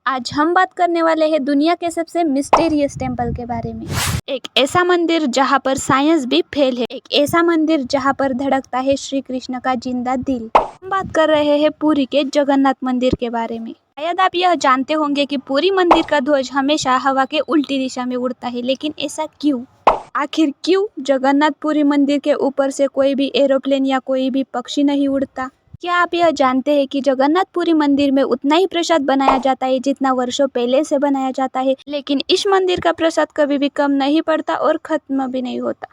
आज हम बात करने वाले हैं दुनिया के सबसे मिस्टीरियस टेम्पल के बारे में। एक ऐसा मंदिर जहां पर साइंस भी फेल है, एक ऐसा मंदिर जहां पर धड़कता है श्री कृष्ण का जिंदा दिल। हम बात कर रहे हैं पुरी के जगन्नाथ मंदिर के बारे में। शायद आप यह जानते होंगे कि पुरी मंदिर का ध्वज हमेशा हवा के उल्टी दिशा में उड़ता है, लेकिन ऐसा क्यों? आखिर क्यों जगन्नाथपुरी मंदिर के ऊपर से कोई भी एरोप्लेन या कोई भी पक्षी नहीं उड़ता? क्या आप यह जानते हैं कि जगन्नाथपुरी मंदिर में उतना ही प्रसाद बनाया जाता है जितना वर्षों पहले से बनाया जाता है, लेकिन इस मंदिर का प्रसाद कभी भी कम नहीं पड़ता और खत्म भी नहीं होता।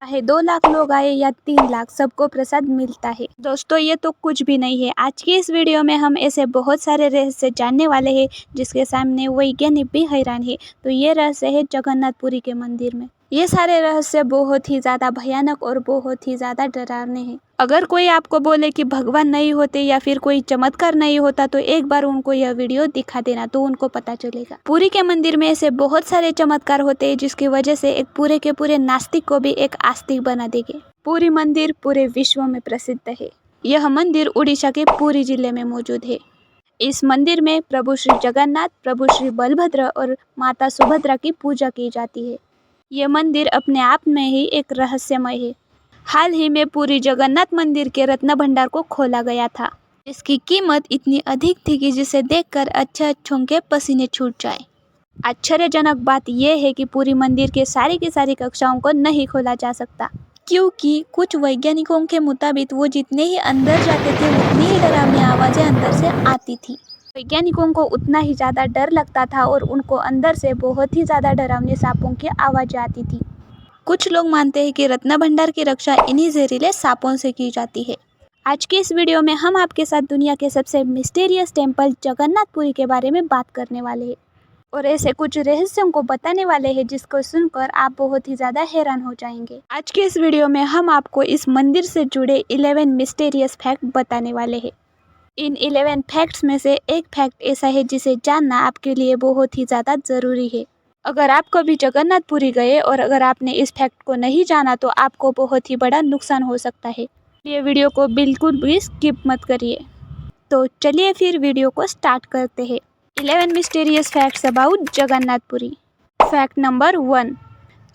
चाहे 2 लाख लोग आए या 3 लाख, सबको प्रसाद मिलता है। दोस्तों, ये तो कुछ भी नहीं है। आज की इस वीडियो में हम ऐसे बहुत सारे रहस्य जानने वाले हैं जिसके सामने वैज्ञानिक भी हैरान है। तो ये रहस्य है जगन्नाथपुरी के मंदिर में। ये सारे रहस्य बहुत ही ज्यादा भयानक और बहुत ही ज्यादा डरावने हैं। अगर कोई आपको बोले कि भगवान नहीं होते या फिर कोई चमत्कार नहीं होता, तो एक बार उनको यह वीडियो दिखा देना, तो उनको पता चलेगा। पुरी के मंदिर में ऐसे बहुत सारे चमत्कार होते हैं जिसकी वजह से एक पूरे के पूरे नास्तिक को भी एक आस्तिक बना देंगे। पुरी मंदिर पूरे विश्व में प्रसिद्ध है। यह मंदिर उड़ीसा के पुरी जिले में मौजूद है। इस मंदिर में प्रभु श्री जगन्नाथ, प्रभु श्री बलभद्र और माता सुभद्रा की पूजा की जाती है। ये मंदिर अपने आप में ही एक रहस्यमय है। हाल ही में पुरी जगन्नाथ मंदिर के रत्न भंडार को खोला गया था। इसकी कीमत इतनी अधिक थी कि जिसे देखकर अच्छों के पसीने छूट जाए। आश्चर्यजनक बात यह है कि पुरी मंदिर के सारी की सारी कक्षाओं को नहीं खोला जा सकता, क्योंकि कुछ वैज्ञानिकों के मुताबिक वो जितने ही अंदर जाते थे उतनी ही डरावनी आवाजें अंदर से आती थी। वैज्ञानिकों को उतना ही ज़्यादा डर लगता था और उनको अंदर से बहुत ही ज़्यादा डरावने सांपों की आवाज़ आती थी। कुछ लोग मानते हैं कि रत्न भंडार की रक्षा इन्हीं जहरीले सांपों से की जाती है। आज की इस वीडियो में हम आपके साथ दुनिया के सबसे मिस्टीरियस टेम्पल जगन्नाथपुरी के बारे में बात करने वाले हैं और ऐसे कुछ रहस्यों को बताने वाले हैं जिसको सुनकर आप बहुत ही ज़्यादा हैरान हो जाएंगे। आज के इस वीडियो में हम आपको इस मंदिर से जुड़े 11 मिस्टीरियस फैक्ट बताने वाले हैं। इन 11 फैक्ट्स में से एक फैक्ट ऐसा है जिसे जानना आपके लिए बहुत ही ज़्यादा ज़रूरी है। अगर आप कभी जगन्नाथपुरी गए और अगर आपने इस फैक्ट को नहीं जाना, तो आपको बहुत ही बड़ा नुकसान हो सकता है। ये वीडियो को बिल्कुल भी स्किप मत करिए। तो चलिए फिर वीडियो को स्टार्ट करते हैं। 11 mysterious facts about Jagannathpuri. Fact number 1,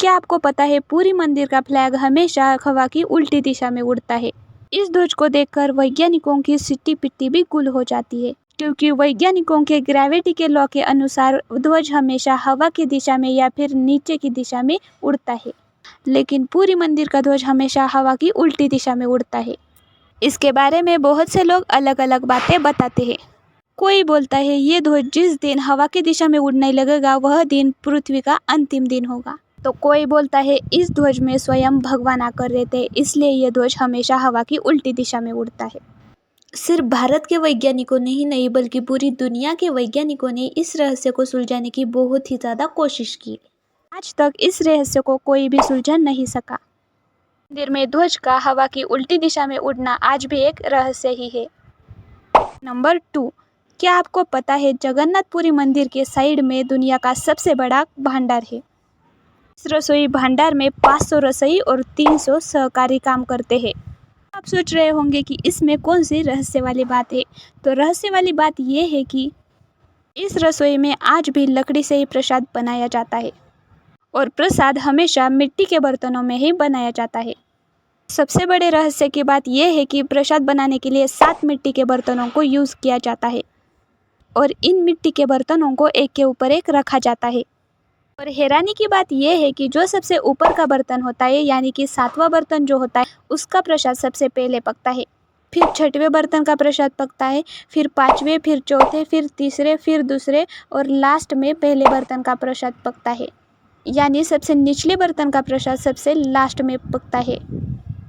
क्या आपको पता है पुरी मंदिर का फ्लैग हमेशा हवा की उल्टी दिशा में उड़ता है? इस ध्वज को देखकर वैज्ञानिकों की सिट्टी पिट्टी भी गुल हो जाती है, क्योंकि वैज्ञानिकों के ग्रेविटी के लॉ के अनुसार ध्वज हमेशा हवा की दिशा में या फिर नीचे की दिशा में उड़ता है, लेकिन पुरी मंदिर का ध्वज हमेशा हवा की उल्टी दिशा में उड़ता है। इसके बारे में बहुत से लोग अलग अलग बातें बताते हैं। कोई बोलता है ये ध्वज जिस दिन हवा की दिशा में उड़ने लगेगा वह दिन पृथ्वी का अंतिम दिन होगा। तो कोई बोलता है इस ध्वज में स्वयं भगवान आकर रहते हैं, इसलिए यह ध्वज हमेशा हवा की उल्टी दिशा में उड़ता है। सिर्फ भारत के वैज्ञानिकों ने ही नहीं बल्कि पूरी दुनिया के वैज्ञानिकों ने इस रहस्य को सुलझाने की बहुत ही ज़्यादा कोशिश की। आज तक इस रहस्य को कोई भी सुलझा नहीं सका। मंदिर में ध्वज का हवा की उल्टी दिशा में उड़ना आज भी एक रहस्य ही है। नंबर 2, क्या आपको पता है जगन्नाथपुरी मंदिर के साइड में दुनिया का सबसे बड़ा भंडार है? इस रसोई भंडार में 500 रसोई और 300 सहकारी काम करते हैं। आप सोच रहे होंगे कि इसमें कौन सी रहस्य वाली बात है। तो रहस्य वाली बात यह है कि इस रसोई में आज भी लकड़ी से ही प्रसाद बनाया जाता है और प्रसाद हमेशा मिट्टी के बर्तनों में ही बनाया जाता है। सबसे बड़े रहस्य की बात यह है कि प्रसाद बनाने के लिए 7 मिट्टी के बर्तनों को यूज़ किया जाता है और इन मिट्टी के बर्तनों को एक के ऊपर एक रखा जाता है। और हैरानी की बात यह है कि जो सबसे ऊपर का बर्तन होता है, यानी कि 7वां बर्तन जो होता है, उसका प्रसाद सबसे पहले पकता है, फिर 6वें बर्तन का प्रसाद पकता है, फिर 5वें, फिर चौथे, फिर तीसरे, फिर दूसरे और लास्ट में पहले बर्तन का प्रसाद पकता है, यानी सबसे निचले बर्तन का प्रसाद सबसे लास्ट में पकता है।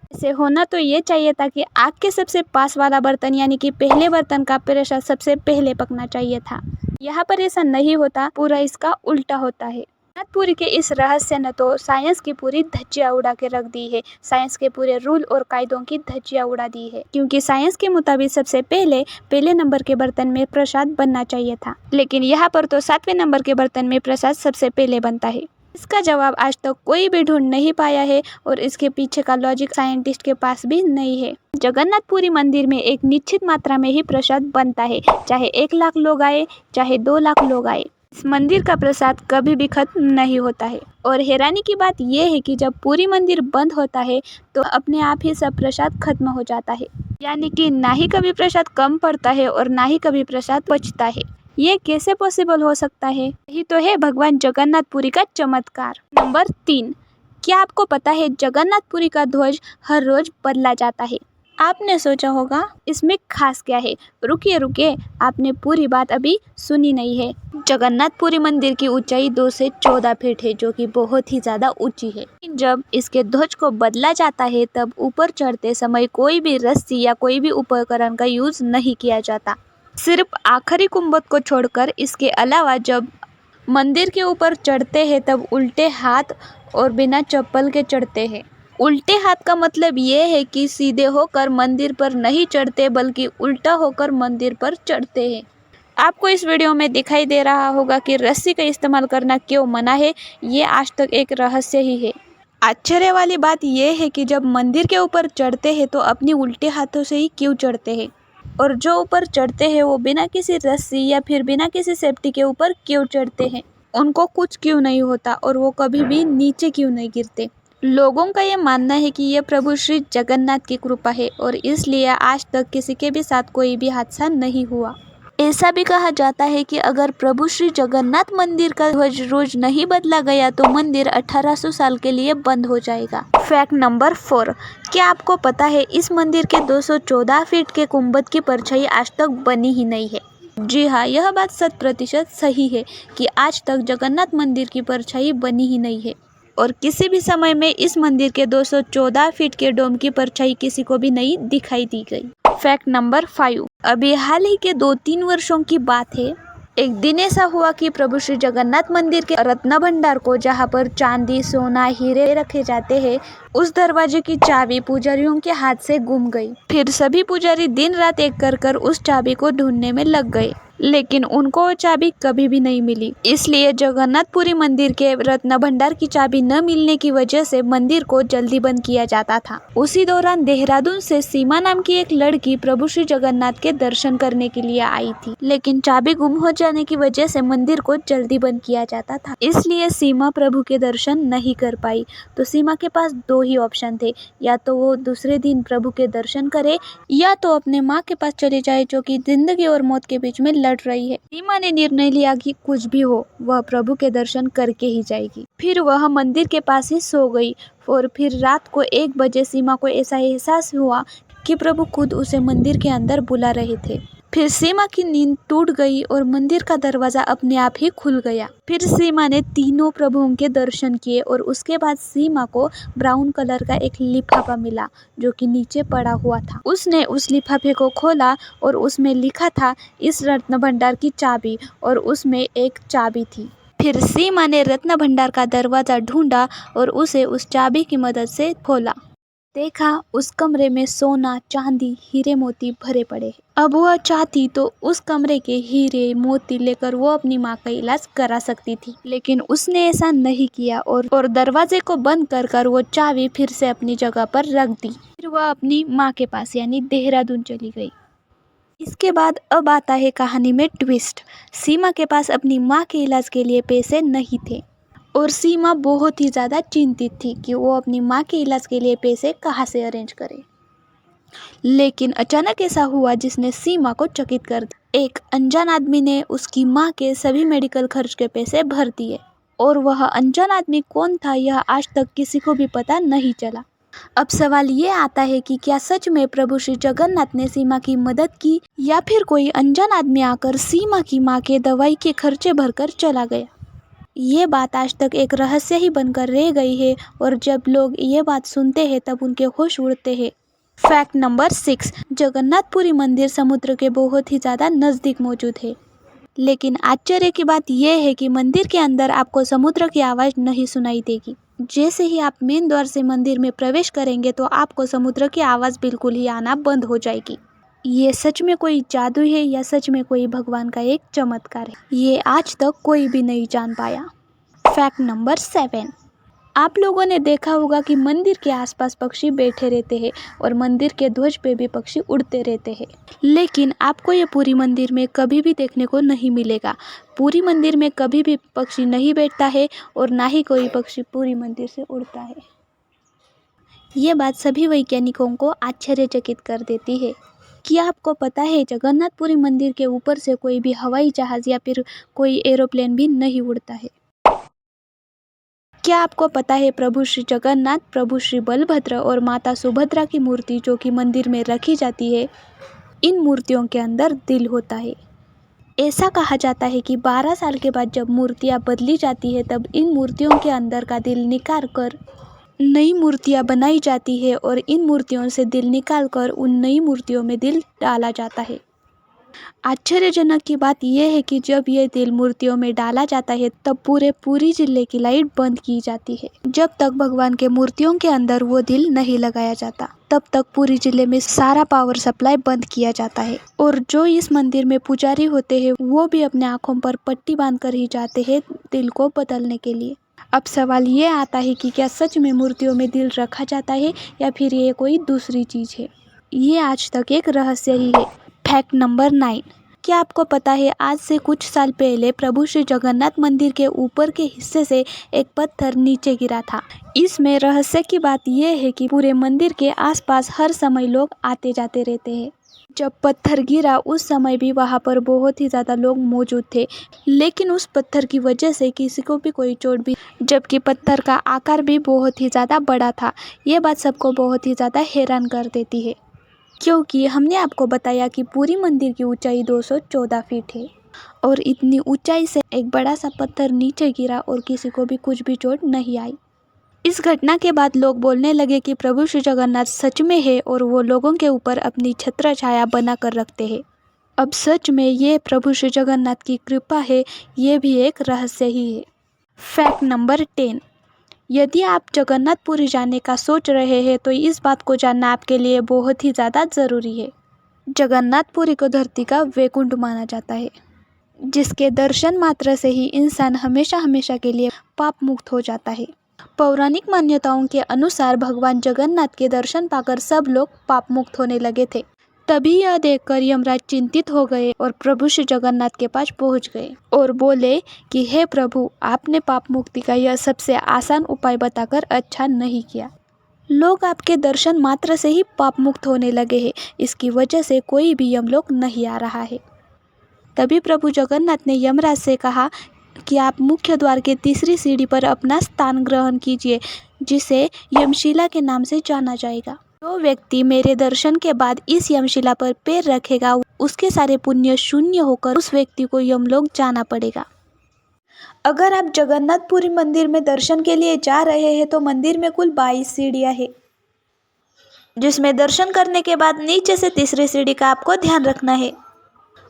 ऐसे होना तो ये चाहिए था कि आग के सबसे पास वाला बर्तन यानी कि पहले बर्तन का प्रसाद सबसे पहले पकना चाहिए था। यहाँ पर ऐसा नहीं होता, पूरा इसका उल्टा होता है। जगन्नाथपुरी के इस रहस्य ने तो साइंस की पूरी धज्जियां उड़ा के रख दी है। साइंस के पूरे रूल और कायदों की धज्जियां उड़ा दी है, क्योंकि साइंस के मुताबिक सबसे पहले नंबर के बर्तन में प्रसाद बनना चाहिए था, लेकिन यहाँ पर तो 7वें नंबर के बर्तन में प्रसाद सबसे पहले बनता है। इसका जवाब आज तक कोई भी ढूंढ नहीं पाया है और इसके पीछे का लॉजिक साइंटिस्ट के पास भी नहीं है। जगन्नाथपुरी मंदिर में एक निश्चित मात्रा में ही प्रसाद बनता है, चाहे 1 लाख लोग आए, चाहे 2 लाख लोग आए। इस मंदिर का प्रसाद कभी भी खत्म नहीं होता है। और हैरानी की बात यह है कि जब पूरी मंदिर बंद होता है तो अपने आप ही सब प्रसाद खत्म हो जाता है, यानी कि ना ही कभी प्रसाद कम पड़ता है और ना ही कभी प्रसाद बचता है। ये कैसे पॉसिबल हो सकता है? यही तो है भगवान जगन्नाथपुरी का चमत्कार। नंबर 3, क्या आपको पता है जगन्नाथपुरी का ध्वज हर रोज बदला जाता है? आपने सोचा होगा इसमें खास क्या है। रुकिए रुकिए, आपने पूरी बात अभी सुनी नहीं है। जगन्नाथपुरी मंदिर की ऊंचाई 2 से 14 फीट है, जो कि बहुत ही ज्यादा ऊंची है। जब इसके ध्वज को बदला जाता है तब ऊपर चढ़ते समय कोई भी रस्सी या कोई भी उपकरण का यूज नहीं किया जाता। सिर्फ आखिरी गुंबद को छोड़कर इसके अलावा जब मंदिर के ऊपर चढ़ते हैं तब उल्टे हाथ और बिना चप्पल के चढ़ते हैं। उल्टे हाथ का मतलब ये है कि सीधे होकर मंदिर पर नहीं चढ़ते बल्कि उल्टा होकर मंदिर पर चढ़ते हैं। आपको इस वीडियो में दिखाई दे रहा होगा कि रस्सी का इस्तेमाल करना क्यों मना है। ये आज तक एक रहस्य ही है। आश्चर्य वाली बात यह है कि जब मंदिर के ऊपर चढ़ते हैं तो अपनी उल्टे हाथों से ही क्यों चढ़ते हैं, और जो ऊपर चढ़ते हैं वो बिना किसी रस्सी या फिर बिना किसी सेफ्टी के ऊपर क्यों चढ़ते हैं। उनको कुछ क्यों नहीं होता और वो कभी भी नीचे क्यों नहीं गिरते। लोगों का ये मानना है कि यह प्रभु श्री जगन्नाथ की कृपा है और इसलिए आज तक किसी के भी साथ कोई भी हादसा नहीं हुआ। ऐसा भी कहा जाता है कि अगर प्रभु श्री जगन्नाथ मंदिर का ध्वज रोज नहीं बदला गया तो मंदिर 1800 साल के लिए बंद हो जाएगा। फैक्ट नंबर 4, क्या आपको पता है इस मंदिर के 214 फीट के गुंबद की परछाई आज तक बनी ही नहीं है। जी हाँ, यह बात 100% सही है कि आज तक जगन्नाथ मंदिर की परछाई बनी ही नहीं है और किसी भी समय में इस मंदिर के 214 फीट के डोम की परछाई किसी को भी नहीं दिखाई दी गई। फैक्ट नंबर 5, अभी हाल ही के 2-3 वर्षों की बात है। एक दिन ऐसा हुआ कि प्रभु श्री जगन्नाथ मंदिर के रत्न भंडार को, जहाँ पर चांदी, सोना, हीरे रखे जाते हैं, उस दरवाजे की चाबी पुजारियों के हाथ से गुम गई। फिर सभी पुजारी दिन रात एक कर उस चाबी को ढूंढने में लग गए, लेकिन उनको वो चाबी कभी भी नहीं मिली। इसलिए जगन्नाथपुरी मंदिर के रत्न भंडार की चाबी न मिलने की वजह से मंदिर को जल्दी बंद किया जाता था। उसी दौरान देहरादून से सीमा नाम की एक लड़की प्रभु श्री जगन्नाथ के दर्शन करने के लिए आई थी, लेकिन चाबी गुम हो जाने की वजह से मंदिर को जल्दी बंद किया जाता था। इसलिए सीमा प्रभु के दर्शन नहीं कर पाई। तो सीमा के पास 2 ही ऑप्शन थे, या तो वो दूसरे दिन प्रभु के दर्शन करे या तो अपने माँ के पास चले जाए, जो कि जिंदगी और मौत के बीच में लड़ रही है। सीमा ने निर्णय लिया कि कुछ भी हो वह प्रभु के दर्शन करके ही जाएगी। फिर वह मंदिर के पास ही सो गई और फिर रात को 1 बजे सीमा को ऐसा एहसास हुआ कि प्रभु खुद उसे मंदिर के अंदर बुला रहे थे। फिर सीमा की नींद टूट गई और मंदिर का दरवाजा अपने आप ही खुल गया। फिर सीमा ने तीनों प्रभुओं के दर्शन किए और उसके बाद सीमा को ब्राउन कलर का एक लिफाफा मिला जो कि नीचे पड़ा हुआ था। उसने उस लिफाफे को खोला और उसमें लिखा था इस रत्न भंडार की चाबी, और उसमें एक चाबी थी। फिर सीमा ने रत्न भंडार का दरवाजा ढूंढा और उसे उस चाबी की मदद से खोला। देखा उस कमरे में सोना, चांदी, हीरे मोती भरे पड़े हैं। अब वह चाहती तो उस कमरे के हीरे मोती लेकर वो अपनी माँ का इलाज करा सकती थी, लेकिन उसने ऐसा नहीं किया और दरवाजे को बंद कर वो चाबी फिर से अपनी जगह पर रख दी। फिर वह अपनी माँ के पास यानी देहरादून चली गई। इसके बाद अब आता है कहानी में ट्विस्ट। सीमा के पास अपनी माँ के इलाज के लिए पैसे नहीं थे और सीमा बहुत ही ज़्यादा चिंतित थी कि वो अपनी माँ के इलाज के लिए पैसे कहाँ से अरेंज करे। लेकिन अचानक ऐसा हुआ जिसने सीमा को चकित कर दिया। एक अनजान आदमी ने उसकी माँ के सभी मेडिकल खर्च के पैसे भर दिए और वह अनजान आदमी कौन था यह आज तक किसी को भी पता नहीं चला। अब सवाल ये आता है कि क्या सच में प्रभु श्री जगन्नाथ ने सीमा की मदद की या फिर कोई अनजान आदमी आकर सीमा की माँ के दवाई के खर्चे भरकर चला गया। ये बात आज तक एक रहस्य ही बनकर रह गई है और जब लोग ये बात सुनते हैं तब उनके होश उड़ते हैं। फैक्ट नंबर 6, जगन्नाथपुरी मंदिर समुद्र के बहुत ही ज़्यादा नज़दीक मौजूद है, लेकिन आश्चर्य की बात यह है कि मंदिर के अंदर आपको समुद्र की आवाज़ नहीं सुनाई देगी। जैसे ही आप मेन द्वार से मंदिर में प्रवेश करेंगे तो आपको समुद्र की आवाज़ बिल्कुल ही आना बंद हो जाएगी। ये सच में कोई जादू है या सच में कोई भगवान का एक चमत्कार है, ये आज तक कोई भी नहीं जान पाया। फैक्ट नंबर 7, आप लोगों ने देखा होगा कि मंदिर के आसपास पक्षी बैठे रहते हैं और मंदिर के ध्वज पे भी पक्षी उड़ते रहते हैं, लेकिन आपको ये पूरी मंदिर में कभी भी देखने को नहीं मिलेगा। पूरी मंदिर में कभी भी पक्षी नहीं बैठता है और ना ही कोई पक्षी पूरी मंदिर से उड़ता है। ये बात सभी वैज्ञानिकों को आश्चर्यचकित कर देती है। क्या आपको पता है जगन्नाथपुरी मंदिर के ऊपर से कोई भी हवाई जहाज या फिर कोई एरोप्लेन भी नहीं उड़ता है। क्या आपको पता है प्रभु श्री जगन्नाथ, प्रभु श्री बलभद्र और माता सुभद्रा की मूर्ति जो कि मंदिर में रखी जाती है, इन मूर्तियों के अंदर दिल होता है। ऐसा कहा जाता है कि 12 साल के बाद जब मूर्तियां बदली जाती है तब इन मूर्तियों के अंदर का दिल निकाल कर नई मूर्तियां बनाई जाती है और इन मूर्तियों से दिल निकाल कर उन नई मूर्तियों में दिल डाला जाता है। आश्चर्यजनक की बात यह है कि जब ये दिल मूर्तियों में डाला जाता है तब पूरी जिले की लाइट बंद की जाती है। जब तक भगवान के मूर्तियों के अंदर वो दिल नहीं लगाया जाता तब तक पूरी जिले में सारा पावर सप्लाई बंद किया जाता है। और जो इस मंदिर में पुजारी होते हैं वो भी अपने आँखों पर पट्टी बांध कर ही जाते हैं दिल को बदलने के लिए। अब सवाल ये आता है कि क्या सच में मूर्तियों में दिल रखा जाता है या फिर ये कोई दूसरी चीज़ है। ये आज तक एक रहस्य ही है। फैक्ट नंबर 9, क्या आपको पता है आज से कुछ साल पहले प्रभु श्री जगन्नाथ मंदिर के ऊपर के हिस्से से एक पत्थर नीचे गिरा था। इसमें रहस्य की बात यह है कि पूरे मंदिर के आसपास हर समय लोग आते जाते रहते हैं। जब पत्थर गिरा उस समय भी वहाँ पर बहुत ही ज़्यादा लोग मौजूद थे, लेकिन उस पत्थर की वजह से किसी को भी कोई चोट भी, जबकि पत्थर का आकार भी बहुत ही ज़्यादा बड़ा था। ये बात सबको बहुत ही ज़्यादा हैरान कर देती है, क्योंकि हमने आपको बताया कि पूरी मंदिर की ऊंचाई 214 फीट है और इतनी ऊंचाई से एक बड़ा सा पत्थर नीचे गिरा और किसी को भी कुछ भी चोट नहीं आई। इस घटना के बाद लोग बोलने लगे कि प्रभु श्री जगन्नाथ सच में है और वो लोगों के ऊपर अपनी छत्र छाया बना कर रखते हैं। अब सच में ये प्रभु श्री जगन्नाथ की कृपा है, ये भी एक रहस्य ही है। फैक्ट नंबर 10, यदि आप जगन्नाथपुरी जाने का सोच रहे हैं तो इस बात को जानना आपके लिए बहुत ही ज़्यादा ज़रूरी है। जगन्नाथपुरी को धरती का वैकुंठ माना जाता है, जिसके दर्शन मात्र से ही इंसान हमेशा हमेशा के लिए पाप मुक्त हो जाता है। पौराणिक मान्यताओं के अनुसार भगवान जगन्नाथ के दर्शन पाकर सब लोग पाप मुक्त होने लगे थे। तभी यह देखकर यमराज चिंतित हो गए और प्रभु श्री जगन्नाथ के पास पहुंच गए और बोले कि हे प्रभु, आपने पाप मुक्ति का यह सबसे आसान उपाय बताकर अच्छा नहीं किया। लोग आपके दर्शन मात्र से ही पाप मुक्त होने लगे हैं, इसकी वजह से कोई भी यमलोक नहीं आ रहा है। तभी प्रभु जगन्नाथ ने यमराज से कहा कि आप मुख्य द्वार के तीसरी सीढ़ी पर अपना स्थान ग्रहण कीजिए, जिसे यमशिला के नाम से जाना जाएगा। जो व्यक्ति मेरे दर्शन के बाद इस यमशिला पर पैर रखेगा उसके सारे पुण्य शून्य होकर उस व्यक्ति को यमलोक जाना पड़ेगा। अगर आप जगन्नाथपुरी मंदिर में दर्शन के लिए जा रहे हैं तो मंदिर में कुल 22 सीढ़ियाँ हैं, जिसमें दर्शन करने के बाद नीचे से तीसरी सीढ़ी का आपको ध्यान रखना है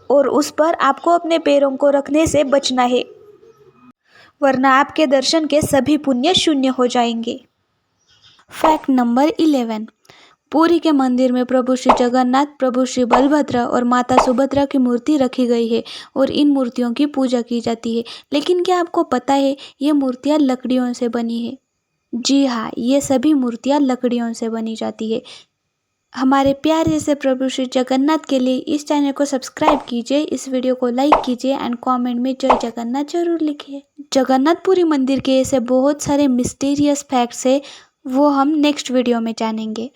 और उस पर आपको अपने पैरों को रखने से बचना है, वरना आपके दर्शन के सभी पुण्य शून्य हो जाएंगे। फैक्ट नंबर 11, पुरी के मंदिर में प्रभु श्री जगन्नाथ, प्रभु श्री बलभद्र और माता सुभद्रा की मूर्ति रखी गई है और इन मूर्तियों की पूजा की जाती है। लेकिन क्या आपको पता है ये मूर्तियाँ लकड़ियों से बनी है? जी हाँ, ये सभी मूर्तियाँ लकड़ियों से बनी जाती है। हमारे प्यारे से प्रभु श्री जगन्नाथ के लिए इस चैनल को सब्सक्राइब कीजिए, इस वीडियो को लाइक कीजिए एंड कमेंट में जय जगन्नाथ जरूर लिखिए। जगन्नाथपुरी मंदिर के ऐसे बहुत सारे मिस्टीरियस फैक्ट्स है, वो हम नेक्स्ट वीडियो में जानेंगे।